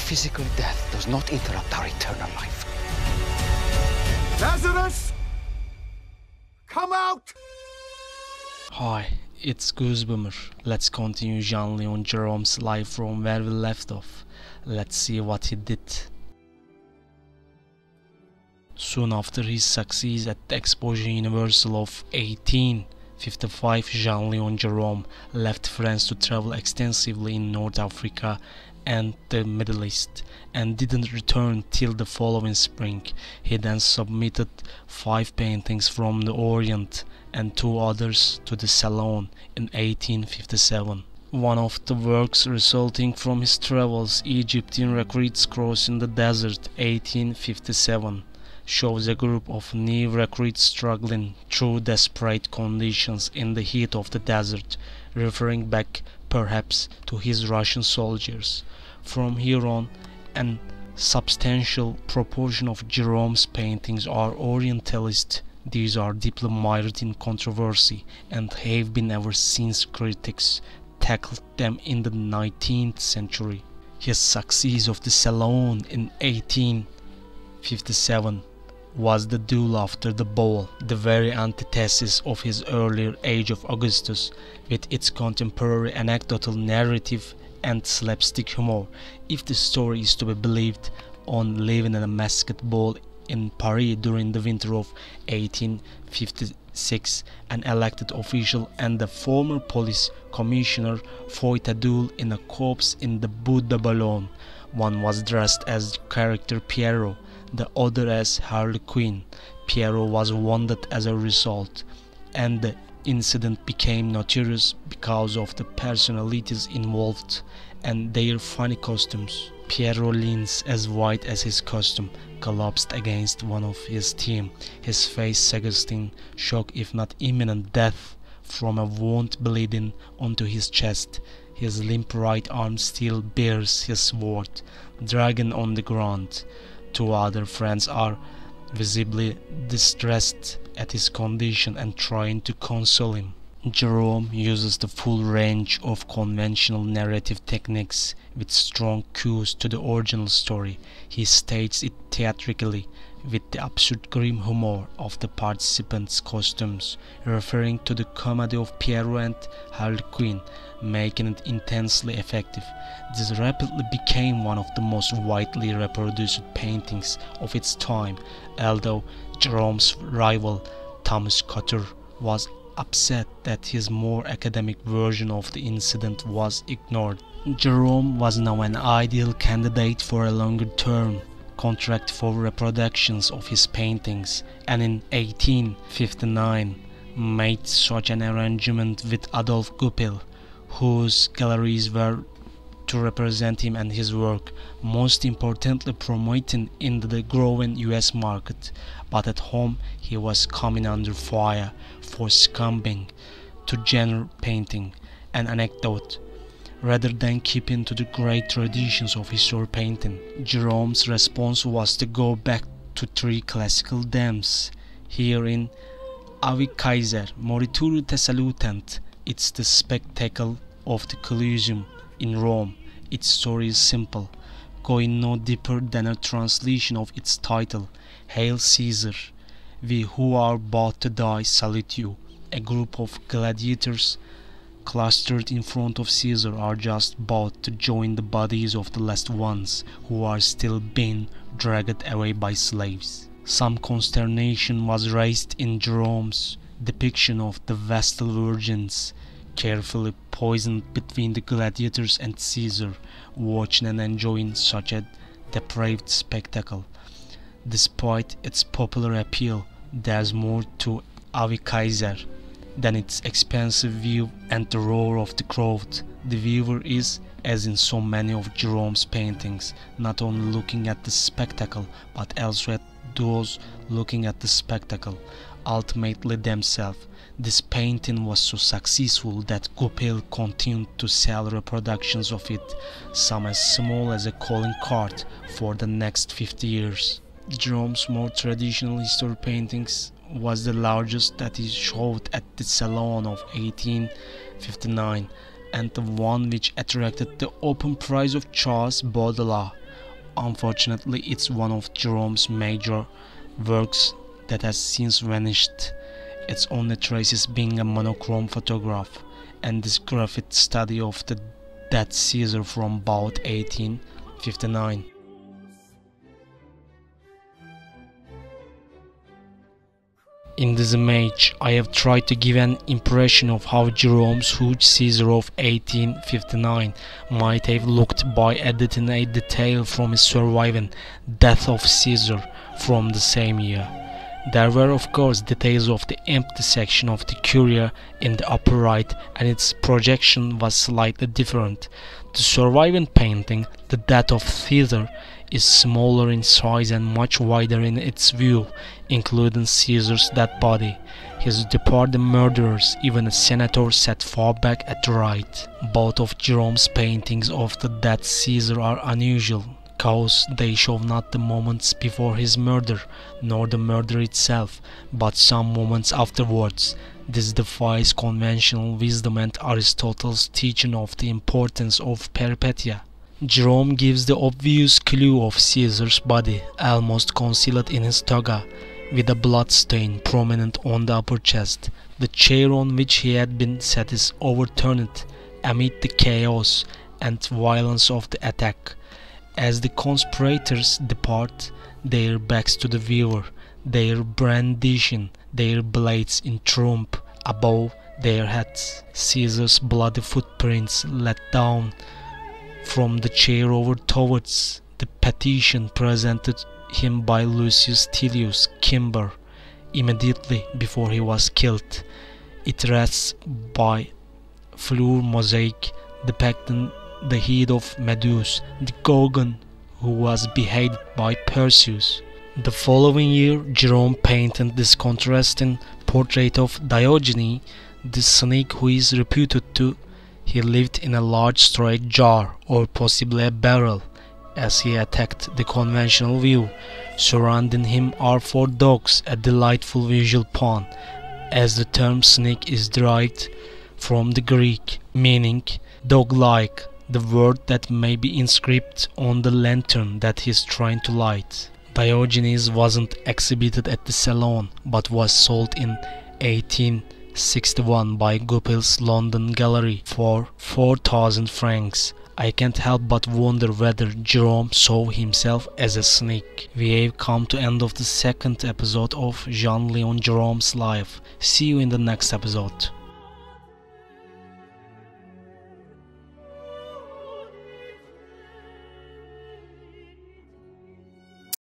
physical death does not interrupt our eternal life. Lazarus! Come out! Hi, it's Goosebummer. Let's continue Jean-Leon life from where we left off. Let's see what he did. Soon after his success at the Exposure Universal of 1855, Jean-Leon Jerome left France to travel extensively in North Africa and the Middle East, and didn't return till the following spring. He then submitted 5 paintings from the Orient and 2 others to the Salon in 1857. One of the works resulting from his travels, Egyptian Recruits Crossing the Desert 1857, shows a group of new recruits struggling through desperate conditions in the heat of the desert, referring back perhaps to his Russian soldiers. From here on, a substantial proportion of Jerome's paintings are Orientalist. These are deeply mired in controversy and have been ever since critics tackled them in the 19th century. His success of the Salon in 1857 was the duel after the ball, the very antithesis of his earlier Age of Augustus, with its contemporary anecdotal narrative and slapstick humor. If the story is to be believed, on leaving a masked ball in Paris during the winter of 1856, an elected official and the former police commissioner fought a duel in a corps in the Bois de Boulogne. One was dressed as the character Pierrot, the other as Harley Quinn. Pierrot was wounded as a result, and the incident became notorious because of the personalities involved and their funny costumes. Pierrot leans as white as his costume, collapsed against one of his team, his face suggesting shock if not imminent death from a wound bleeding onto his chest. His limp right arm still bears his sword, dragging on the ground. 2 other friends are visibly distressed at his condition and trying to console him. Jerome uses the full range of conventional narrative techniques with strong cues to the original story. He states it theatrically with the absurd grim humor of the participants' costumes, referring to the comedy of Pierrot and Harley Quinn, making it intensely effective. This rapidly became one of the most widely reproduced paintings of its time, although Jerome's rival Thomas Couture was upset that his more academic version of the incident was ignored. Jerome was now an ideal candidate for a longer-term contract for reproductions of his paintings, and in 1859 made such an arrangement with Adolphe Goupil, whose galleries were to represent him and his work, most importantly promoting in the growing US market. But at home he was coming under fire for succumbing to genre painting. An anecdote: rather than keeping to the great traditions of historic painting, Jerome's response was to go back to 3 classical dames. Here in Ave Kaiser, Morituri te salutant, it's the spectacle of the Colosseum in Rome. Its story is simple, going no deeper than a translation of its title, Hail Caesar, we who are about to die salute you. A group of gladiators clustered in front of Caesar are just about to join the bodies of the last ones who are still being dragged away by slaves. Some consternation was raised in Jerome's depiction of the Vestal Virgins, carefully poisoned between the gladiators and Caesar, watching and enjoying such a depraved spectacle. Despite its popular appeal, there's more to Ave Kaiser than its expansive view and the roar of the crowd. The viewer is, as in so many of Jerome's paintings, not only looking at the spectacle, but also at those looking at the spectacle, ultimately themselves. This painting was so successful that Goupil continued to sell reproductions of it, some as small as a calling card, for the next 50 years. Jerome's more traditional historic paintings was the largest that he showed at the Salon of 1859, and the one which attracted the open praise of Charles Baudelaire, Unfortunately, it's one of Jerome's major works that has since vanished, its only traces being a monochrome photograph and this graphite study of the dead Caesar from about 1859. In this image, I have tried to give an impression of how Jerome's huge Caesar of 1859 might have looked by editing a detail from his surviving death of Caesar from the same year. There were of course details of the empty section of the curia in the upper right, and its projection was slightly different. The surviving painting, the death of Caesar, is smaller in size and much wider in its view, including Caesar's dead body, his departed murderers, even a senator sat far back at the right. Both of Jerome's paintings of the dead Caesar are unusual, cause they show not the moments before his murder, nor the murder itself, but some moments afterwards. This defies conventional wisdom and Aristotle's teaching of the importance of peripeteia. Jerome gives the obvious clue of Caesar's body, almost concealed in his toga, with a blood stain prominent on the upper chest. The chair on which he had been sat is overturned amid the chaos and violence of the attack. As the conspirators depart, their backs to the viewer, their brandishing their blades in triumph above their heads, Caesar's bloody footprints let down from the chair over towards the petition presented him by Lucius Tullius Cimber immediately before he was killed. It rests by floor mosaic depicting the head of Medus, the Gorgon who was beheaded by Perseus. The following year, Jerome painted this contrasting portrait of Diogenes, the cynic who is reputed to he lived in a large straight jar, or possibly a barrel, as he attacked the conventional view. Surrounding him are 4 dogs, a delightful visual pun, as the term cynic is derived from the Greek, meaning dog-like, the word that may be inscribed on the lantern that he is trying to light. Diogenes wasn't exhibited at the Salon, but was sold in 1861 by Goupil's London Gallery for 4,000 francs. I can't help but wonder whether Jerome saw himself as a cynic. We have come to end of the second episode of Jean-Leon Jerome's life. See you in the next episode.